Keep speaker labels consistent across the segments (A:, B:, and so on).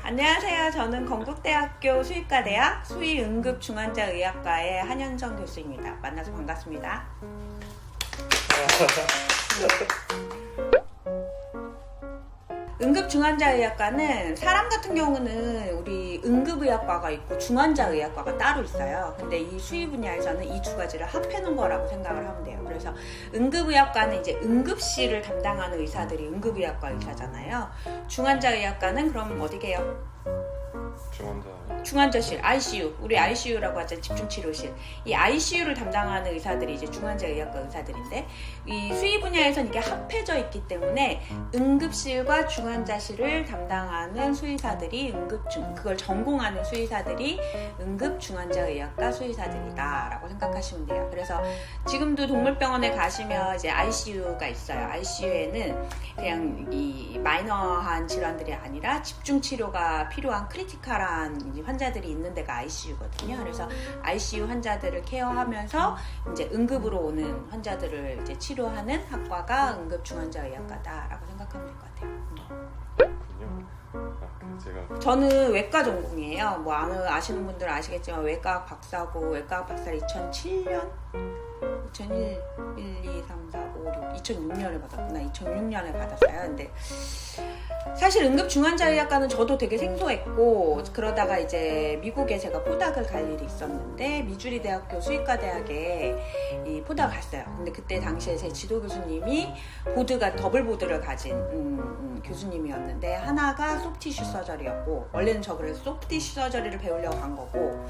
A: 안녕하세요. 저는 건국대학교 수의과대학 수의응급중환자의학과의 한현정 교수입니다. 만나서 반갑습니다. 응급중환자의학과는 사람 같은 경우는 우리 응급의학과가 있고 중환자의학과가 따로 있어요. 근데 이 수의 분야에서는 이 두 가지를 합해 놓은 거라고 생각을 하면 돼요. 그래서 응급의학과는 이제 응급실을 담당하는 의사들이 응급의학과 의사잖아요. 중환자의학과는 그럼 어디게요? 중환자실, ICU, 우리 ICU라고 하죠. 집중치료실. 이 ICU를 담당하는 의사들이 이제 중환자의학과 의사들인데, 이 수의 분야에서는 이게 합해져 있기 때문에 응급실과 중환자실을 담당하는 수의사들이 그걸 전공하는 수의사들이 응급중환자의학과 수의사들이다라고 생각하시면 돼요. 그래서 지금도 동물병원에 가시면 이제 ICU가 있어요. ICU에는 그냥 이 마이너한 질환들이 아니라 집중치료가 필요한 크리티컬한 환자들이 있는 데가 ICU거든요. 그래서 ICU 환자들을 케어하면서 이제 응급으로 오는 환자들을 이제 치료하는 학과가 응급중환자의학과다라고 생각하면 될 것 같아요. 저는 외과 전공이에요. 뭐 아시는 분들은 아시겠지만 외과학 박사고, 외과학 박사를 2007년? 2001, 2, 3, 4, 5, 6, 2006년에 받았구나. 2006년에 받았어요. 근데 사실 응급중환자의학과는 저도 되게 생소했고, 그러다가 이제 미국에 제가 포닥을 갈 일이 있었는데, 미주리 대학교 수의과대학에 이 포닥을 갔어요. 근데 그때 당시에 제 지도 교수님이 더블 보드를 가진 교수님이었는데, 하나가 소프티슈 서저리였고, 원래는 저 그래서 소프티슈 서저리를 배우려고 간 거고,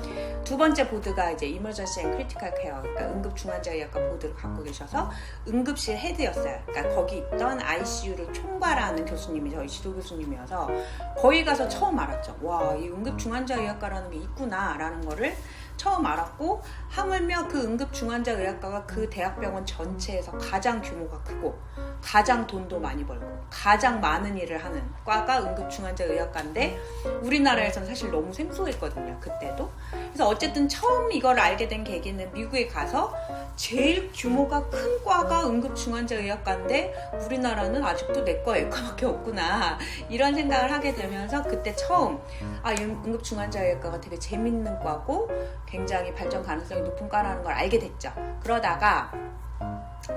A: 두 번째 보드가 이제 이머전시 앤 크리티컬 케어, 그러니까 응급중환자의학과 보드를 갖고 계셔서 응급실 헤드였어요. 그러니까 거기 있던 ICU를 총괄하는 교수님이 저희 지도 교수님이어서 거기 가서 처음 알았죠. 와, 이 응급중환자의학과라는 게 있구나라는 거를 처음 알았고, 하물며 그 응급중환자의학과가 그 대학병원 전체에서 가장 규모가 크고 가장 돈도 많이 벌고 가장 많은 일을 하는 과가 응급중환자의학과인데, 우리나라에서는 사실 너무 생소했거든요, 그때도. 그래서 어쨌든 처음 이걸 알게 된 계기는 미국에 가서 제일 규모가 큰 과가 응급중환자의학과인데 우리나라는 아직도 내과 외과밖에 없구나, 이런 생각을 하게 되면서 그때 처음 응급중환자의학과가 되게 재밌는 과고 굉장히 발전 가능성이 높은 과라는 걸 알게 됐죠. 그러다가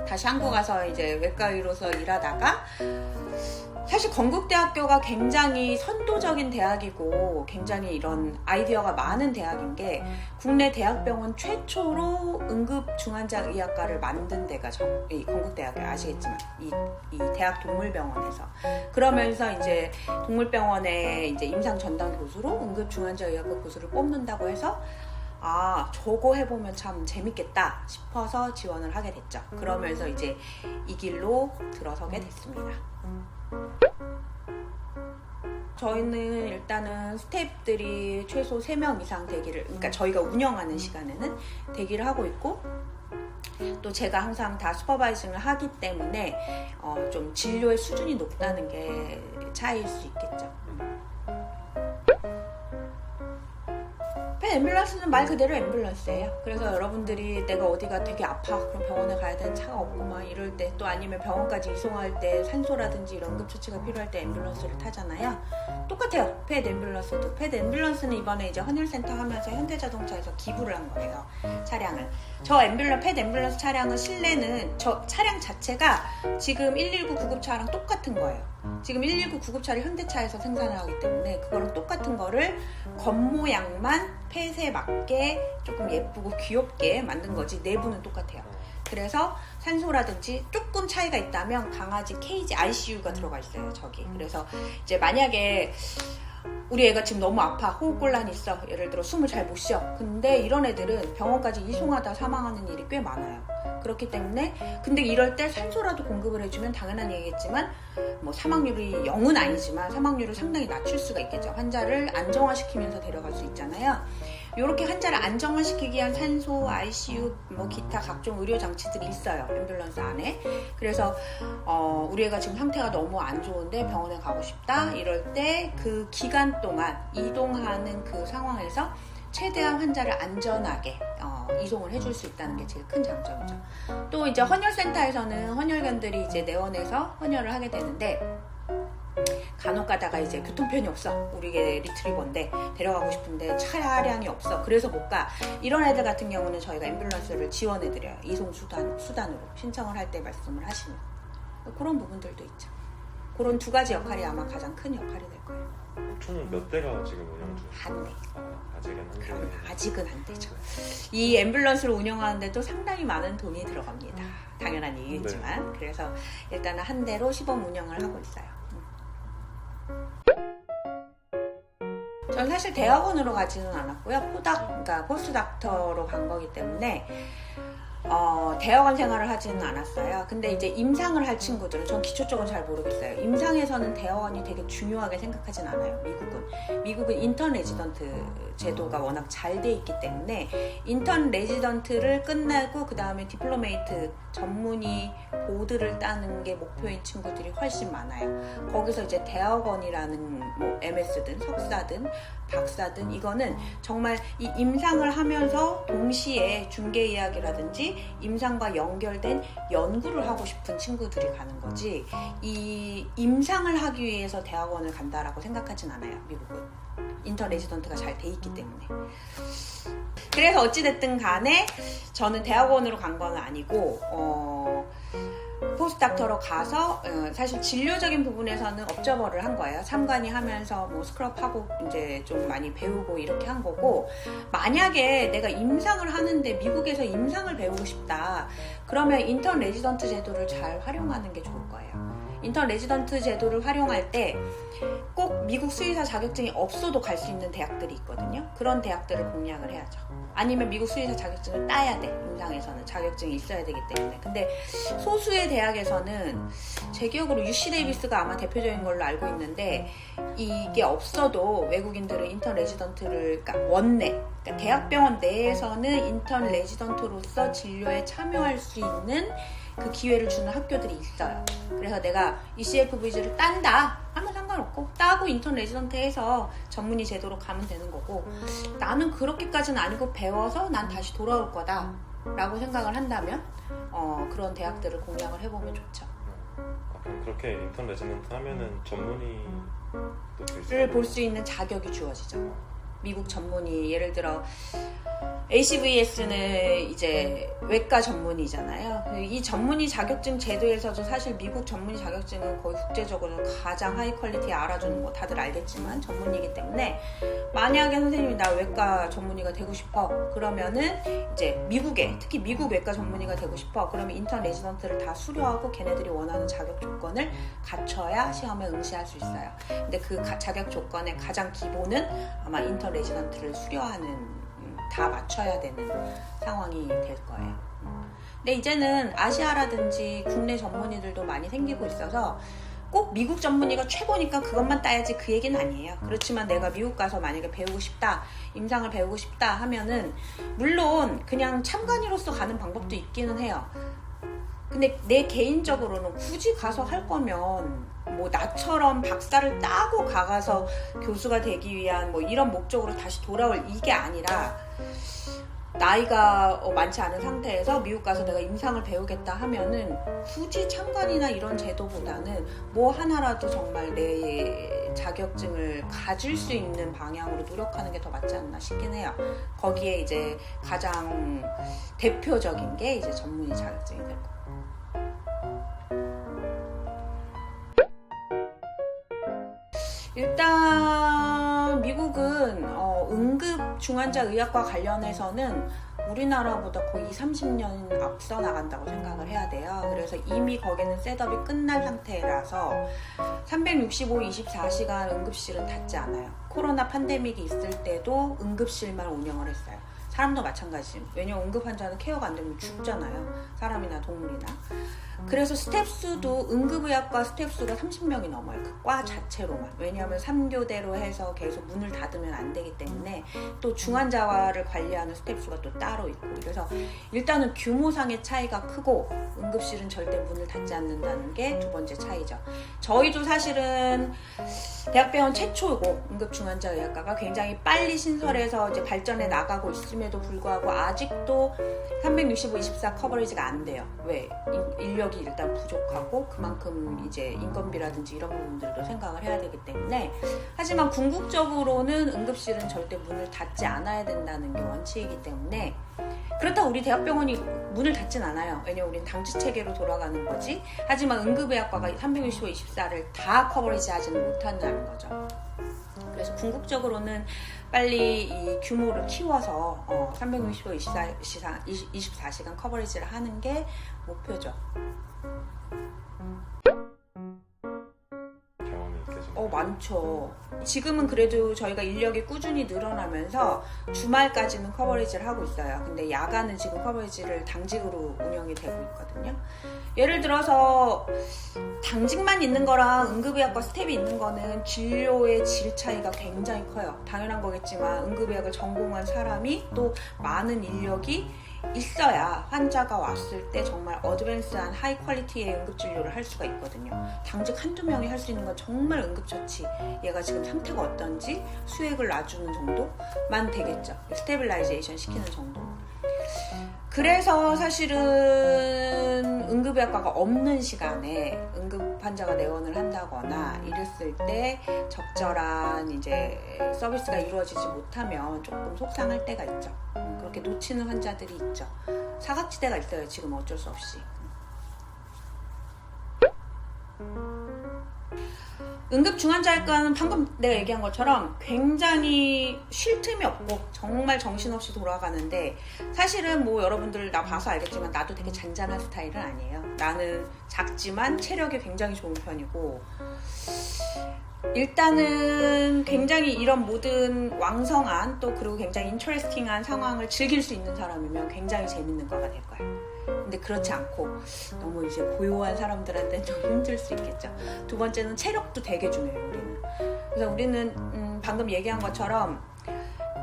A: 다시 한국 와서 이제 외과의로서 일하다가, 사실 건국대학교가 굉장히 선도적인 대학이고 굉장히 이런 아이디어가 많은 대학인 게, 국내 대학병원 최초로 응급중환자의학과를 만든 데가 이 건국대학교, 아시겠지만 이 대학 동물병원에서. 그러면서 이제 동물병원에 이제 임상 전담 교수로 응급중환자의학과 교수를 뽑는다고 해서 저거 해보면 참 재밌겠다 싶어서 지원을 하게 됐죠. 그러면서 이제 이 길로 들어서게 됐습니다. 저희는 일단은 스태프들이 최소 3명 이상 대기를, 그러니까 저희가 운영하는 시간에는 대기를 하고 있고, 또 제가 항상 다 슈퍼바이징을 하기 때문에 좀 진료의 수준이 높다는 게 차이일 수 있겠죠. 앰뷸런스는 말 그대로 앰뷸런스예요. 그래서 여러분들이 내가 어디가 되게 아파, 그럼 병원에 가야 되는 차가 없고 막 이럴 때, 또 아니면 병원까지 이송할 때 산소라든지 이런 응급처치가 필요할 때 앰뷸런스를 타잖아요. 똑같아요. 앰뷸런스도. 앰뷸런스는 이번에 이제 헌혈센터 하면서 현대자동차에서 기부를 한 거예요, 차량을. 저 앰뷸런스 차량은 실내는 저 차량 자체가 지금 119 구급차랑 똑같은 거예요. 지금 119 구급차를 현대차에서 생산을 하기 때문에 그거랑 똑같은 거를 겉모양만 펫에 맞게 조금 예쁘고 귀엽게 만든 거지, 내부는 똑같아요. 그래서 산소라든지 조금 차이가 있다면 강아지 케이지 ICU가 들어가 있어요, 저기. 그래서 이제 만약에 우리 애가 지금 너무 아파, 호흡곤란이 있어, 예를 들어 숨을 잘 못 쉬어, 근데 이런 애들은 병원까지 이송하다 사망하는 일이 꽤 많아요. 그렇기 때문에, 근데 이럴 때 산소라도 공급을 해주면 당연한 얘기겠지만, 뭐 사망률이 0은 아니지만 사망률을 상당히 낮출 수가 있겠죠. 환자를 안정화시키면서 데려갈 수 있잖아요. 이렇게 환자를 안정화시키기 위한 산소, ICU, 뭐 기타 각종 의료 장치들이 있어요, 앰뷸런스 안에. 그래서 우리 애가 지금 상태가 너무 안 좋은데 병원에 가고 싶다, 이럴 때 그 기간 동안 이동하는 그 상황에서 최대한 환자를 안전하게 이송을 해줄 수 있다는 게 제일 큰 장점이죠. 또 이제 헌혈센터에서는 헌혈견들이 이제 내원해서 헌혈을 하게 되는데, 간혹 가다가 이제 교통편이 없어. 우리 게 리트리버인데 데려가고 싶은데 차량이 없어. 그래서 못 가. 이런 애들 같은 경우는 저희가 앰뷸런스를 지원해드려요. 이송 수단으로 신청을 할 때 말씀을 하시면. 그런 부분들도 있죠. 그런 두 가지 역할이 아마 가장 큰 역할이 될 거예요.
B: 총 몇 대가 지금 운영 중이에요?
A: 한 대.
B: 아직은 한 대.
A: 아직은 안 되죠. 이 앰뷸런스를 운영하는데도 상당히 많은 돈이 들어갑니다. 당연한 얘기겠지만. 그래서 일단은 한 대로 시범 운영을 하고 있어요. 전 사실 대학원으로 가지는 않았고요. 그러니까 포스트닥터로 간 거기 때문에 대학원 생활을 하지는 않았어요. 근데 이제 임상을 할 친구들은, 전 기초 쪽은 잘 모르겠어요. 임상에서는 대학원이 되게 중요하게 생각하진 않아요. 미국은 인턴 레지던트 제도가 워낙 잘 돼 있기 때문에 인턴 레지던트를 끝내고 그 다음에 디플로메이트 전문의 보드를 따는 게 목표인 친구들이 훨씬 많아요. 거기서 이제 대학원이라는 뭐 MS든 석사든 박사든 이거는 정말 이 임상을 하면서 동시에 중개 이야기라든지 임상과 연결된 연구를 하고 싶은 친구들이 가는 거지, 이 임상을 하기 위해서 대학원을 간다라고 생각하진 않아요. 미국은 인턴 레지던트가 잘 돼 있기 때문에. 그래서 어찌됐든 간에 저는 대학원으로 간 건 아니고 포스닥터로 가서 사실 진료적인 부분에서는 업저버를 한 거예요. 참관이 하면서 뭐 스크럽하고 이제 좀 많이 배우고 이렇게 한 거고, 만약에 내가 임상을 하는데 미국에서 임상을 배우고 싶다 그러면 인턴 레지던트 제도를 잘 활용하는 게 좋을 거예요. 인턴 레지던트 제도를 활용할 때 꼭 미국 수의사 자격증이 없어도 갈 수 있는 대학들이 있거든요. 그런 대학들을 공략을 해야죠. 아니면 미국 수의사 자격증을 따야 돼. 임상에서는 자격증이 있어야 되기 때문에. 근데 소수의 대학에서는 제 기억으로 UC 데이비스가 아마 대표적인 걸로 알고 있는데, 이게 없어도 외국인들은 인턴 레지던트를, 그러니까 원내, 그러니까 대학병원 내에서는 인턴 레지던트로서 진료에 참여할 수 있는 그 기회를 주는 학교들이 있어요. 그래서 내가 ECFVG를 딴다 하면 상관없고, 따고 인턴 레지던트 해서 전문의 제도로 가면 되는 거고, 나는 그렇게까지는 아니고 배워서 난 다시 돌아올 거다 라고 생각을 한다면 그런 대학들을 공략을 해보면 좋죠.
B: 그럼 그렇게 인턴 레지던트 하면은 전문의를
A: 볼 수 있는 자격이 주어지죠. 미국 전문의, 예를 들어 ACVS는 이제 외과 전문의잖아요. 이 전문의 자격증 제도에서도 사실 미국 전문의 자격증은 거의 국제적으로 가장 하이 퀄리티에 알아주는 거 다들 알겠지만 전문의이기 때문에, 만약에 선생님이 나 외과 전문의가 되고 싶어 그러면은 이제 미국에, 특히 미국 외과 전문의가 되고 싶어 그러면 인턴 레지던트를 다 수료하고 걔네들이 원하는 자격 조건을 갖춰야 시험에 응시할 수 있어요. 근데 그 자격 조건의 가장 기본은 아마 인턴 레지던트를 수료하는, 다 맞춰야 되는 상황이 될 거예요. 근데 이제는 아시아라든지 국내 전문의들도 많이 생기고 있어서 꼭 미국 전문의가 최고니까 그것만 따야지 그 얘기는 아니에요. 그렇지만 내가 미국 가서 만약에 배우고 싶다, 임상을 배우고 싶다 하면은 물론 그냥 참관의로서 가는 방법도 있기는 해요. 근데 내 개인적으로는 굳이 가서 할 거면 뭐 나처럼 박사를 따고 가서 교수가 되기 위한 뭐 이런 목적으로 다시 돌아올 이게 아니라, 나이가 많지 않은 상태에서 미국 가서 내가 임상을 배우겠다 하면은 굳이 참관이나 이런 제도보다는 뭐 하나라도 정말 내 자격증을 가질 수 있는 방향으로 노력하는 게 더 맞지 않나 싶긴 해요. 거기에 이제 가장 대표적인 게 이제 전문의 자격증이 될 거예요. 일단 미국은 응급 중환자 의학과 관련해서는 우리나라보다 거의 30년 앞서 나간다고 생각을 해야 돼요. 그래서 이미 거기는 셋업이 끝난 상태라서 365, 24시간 응급실은 닫지 않아요. 코로나 팬데믹이 있을 때도 응급실만 운영을 했어요. 사람도 마찬가지. 왜냐면 응급 환자는 케어가 안 되면 죽잖아요. 사람이나 동물이나. 그래서 스텝수도 응급의학과 스텝수가 30명이 넘어요. 그 과 자체로만. 왜냐하면 3교대로 해서 계속 문을 닫으면 안 되기 때문에, 또 중환자를 관리하는 스텝수가 또 따로 있고, 그래서 일단은 규모상의 차이가 크고 응급실은 절대 문을 닫지 않는다는 게 두 번째 차이죠. 저희도 사실은 대학병원 최초고 응급중환자의학과가 굉장히 빨리 신설해서 이제 발전해 나가고 있음에도 불구하고 아직도 365, 24 커버리지가 안 돼요. 왜? 인력이 인력이 일단 부족하고 그만큼 이제 인건비라든지 이런 부분들도 생각을 해야 되기 때문에 하지만 궁극적으로는 응급실은 절대 문을 닫지 않아야 된다는 게 원칙이기 때문에 그렇다고 우리 대학병원이 문을 닫진 않아요. 왜냐면 우리는 당직 체계로 돌아가는 거지. 하지만 응급의학과가 365, 24를 다 커버리지 하지는 못한다는 거죠. 그래서 궁극적으로는 빨리 이 규모를 키워서 365, 24시간 커버리지를 하는 게 목표죠.
B: 병원이 계속
A: 많죠. 지금은 그래도 저희가 인력이 꾸준히 늘어나면서 주말까지는 커버리지를 하고 있어요. 근데 야간은 지금 커버리지를 당직으로 운영이 되고 있거든요. 예를 들어서 당직만 있는 거랑 응급의학과 스텝이 있는 거는 진료의 질 차이가 굉장히 커요. 당연한 거겠지만 응급의학을 전공한 사람이 또 많은 인력이 있어야 환자가 왔을 때 정말 어드밴스한 하이 퀄리티의 응급진료를 할 수가 있거든요. 당직 한두 명이 할 수 있는 건 정말 응급처치, 얘가 지금 상태가 어떤지 수액을 놔주는 정도만 되겠죠. 스테빌라이제이션 시키는 정도. 그래서 사실은 응급의학과가 없는 시간에 응급 환자가 내원을 한다거나 이랬을 때 적절한 이제 서비스가 이루어지지 못하면 조금 속상할 때가 있죠. 그렇게 놓치는 환자들이 있죠. 사각지대가 있어요. 지금 어쩔 수 없이. 응급중환자학과는 방금 내가 얘기한 것처럼 굉장히 쉴 틈이 없고 정말 정신없이 돌아가는데 사실은 뭐 여러분들 나 봐서 알겠지만 나도 되게 잔잔한 스타일은 아니에요. 나는 작지만 체력이 굉장히 좋은 편이고 일단은 굉장히 이런 모든 왕성한 또 그리고 굉장히 인터레스팅한 상황을 즐길 수 있는 사람이면 굉장히 재밌는 거가 될 거예요. 근데 그렇지 않고 너무 이제 고요한 사람들한테는 좀 힘들 수 있겠죠. 두 번째는 체력도 되게 중요해요. 우리는. 그래서 우리는 방금 얘기한 것처럼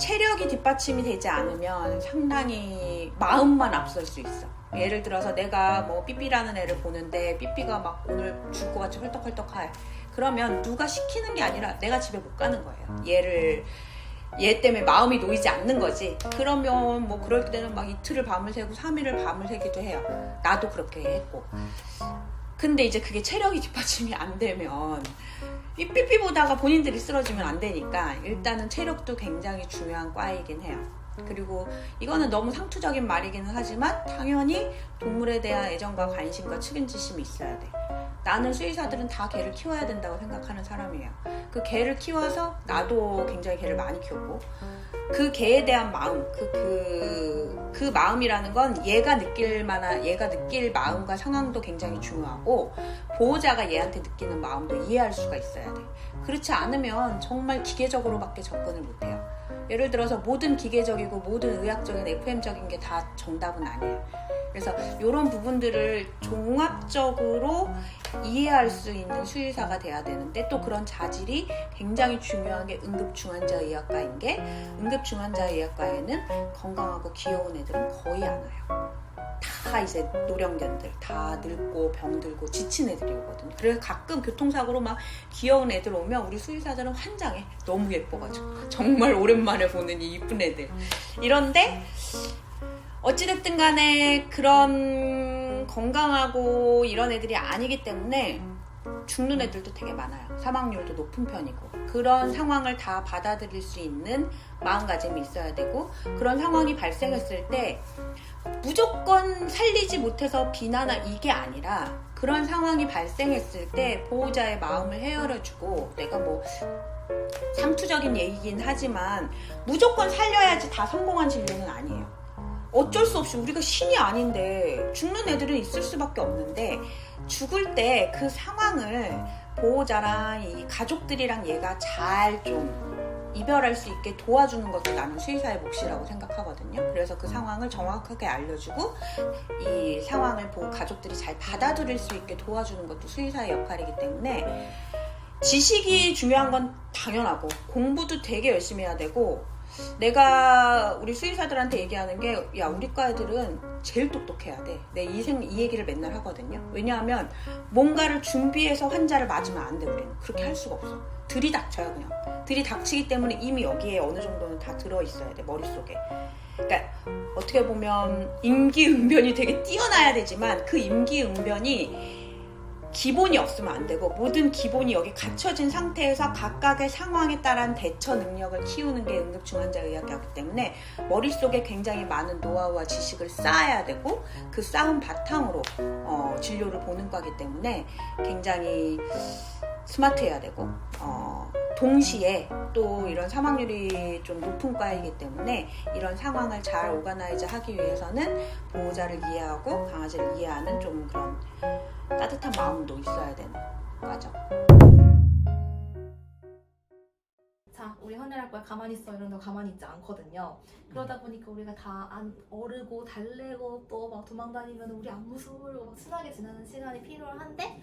A: 체력이 뒷받침이 되지 않으면 상당히 마음만 앞설 수 있어. 예를 들어서 내가 뭐 삐삐라는 애를 보는데 삐삐가 막 오늘 죽을 것 같이 헐떡헐떡해. 그러면 누가 시키는 게 아니라 내가 집에 못 가는 거예요. 얘 때문에 마음이 놓이지 않는 거지. 그러면 뭐 그럴 때는 막 이틀을 밤을 새고 3일을 밤을 새기도 해요. 나도 그렇게 했고. 근데 이제 그게 체력이 뒷받침이 안 되면 삐삐 보다가 본인들이 쓰러지면 안 되니까 일단은 체력도 굉장히 중요한 과이긴 해요. 그리고 이거는 너무 상투적인 말이기는 하지만 당연히 동물에 대한 애정과 관심과 측은지심이 있어야 돼. 나는 수의사들은 다 개를 키워야 된다고 생각하는 사람이에요. 그 개를 키워서 나도 굉장히 개를 많이 키웠고 그 개에 대한 마음, 그 마음이라는 건 얘가 느낄 마음과 상황도 굉장히 중요하고 보호자가 얘한테 느끼는 마음도 이해할 수가 있어야 돼. 그렇지 않으면 정말 기계적으로밖에 접근을 못해요. 예를 들어서 모든 기계적이고 모든 의학적인 FM적인 게 다 정답은 아니에요. 그래서 이런 부분들을 종합적으로 이해할 수 있는 수의사가 돼야 되는데 또 그런 자질이 굉장히 중요한 게 응급중환자의학과인 게 응급중환자의학과에는 건강하고 귀여운 애들은 거의 안 와요. 다 이제 노령견들, 다 늙고 병들고 지친 애들이 오거든요. 그래서 가끔 교통사고로 막 귀여운 애들 오면 우리 수의사들은 환장해. 너무 예뻐가지고 정말 오랜만에 보는 이 이쁜 애들. 이런데 어찌됐든 간에 그런 건강하고 이런 애들이 아니기 때문에 죽는 애들도 되게 많아요. 사망률도 높은 편이고 그런 상황을 다 받아들일 수 있는 마음가짐이 있어야 되고 그런 상황이 발생했을 때 무조건 살리지 못해서 비난하 이게 아니라 그런 상황이 발생했을 때 보호자의 마음을 헤아려주고 내가 뭐 상투적인 얘기긴 하지만 무조건 살려야지 다 성공한 진료는 아니에요. 어쩔 수 없이 우리가 신이 아닌데 죽는 애들은 있을 수밖에 없는데 죽을 때 그 상황을 보호자랑 이 가족들이랑 얘가 잘 좀 이별할 수 있게 도와주는 것도 나는 수의사의 몫이라고 생각하거든요. 그래서 그 상황을 정확하게 알려주고 이 상황을 가족들이 잘 받아들일 수 있게 도와주는 것도 수의사의 역할이기 때문에 지식이 중요한 건 당연하고 공부도 되게 열심히 해야 되고 내가 우리 수의사들한테 얘기하는 게, 야, 우리과 애들은 제일 똑똑해야 돼. 내 이 얘기를 맨날 하거든요. 왜냐하면 뭔가를 준비해서 환자를 맞으면 안 돼. 우리는 그렇게 할 수가 없어. 들이닥쳐요. 그냥 들이닥치기 때문에 이미 여기에 어느 정도는 다 들어있어야 돼, 머릿속에. 그러니까 어떻게 보면 임기응변이 되게 뛰어나야 되지만 그 임기응변이 기본이 없으면 안 되고, 모든 기본이 여기 갖춰진 상태에서 각각의 상황에 따른 대처 능력을 키우는 게 응급중 환자 의학이기 때문에 머릿속에 굉장히 많은 노하우와 지식을 쌓아야 되고, 그 쌓은 바탕으로 진료를 보는 거기 때문에 굉장히 스마트해야 되고, 동시에 또 이런 사망률이 좀 높은 과이기 때문에 이런 상황을 잘 오가나이즈 하기 위해서는 보호자를 이해하고 강아지를 이해하는 좀 그런 따뜻한 마음도 있어야 되는 과죠.
C: 자, 우리 헌혈학과에 가만히 있어 이러는데 가만히 있지 않거든요. 그러다 보니까 우리가 다 어르고 달래고 또 막 도망다니면 우리 안 무서워, 막 순하게 지나는 시간이 필요한데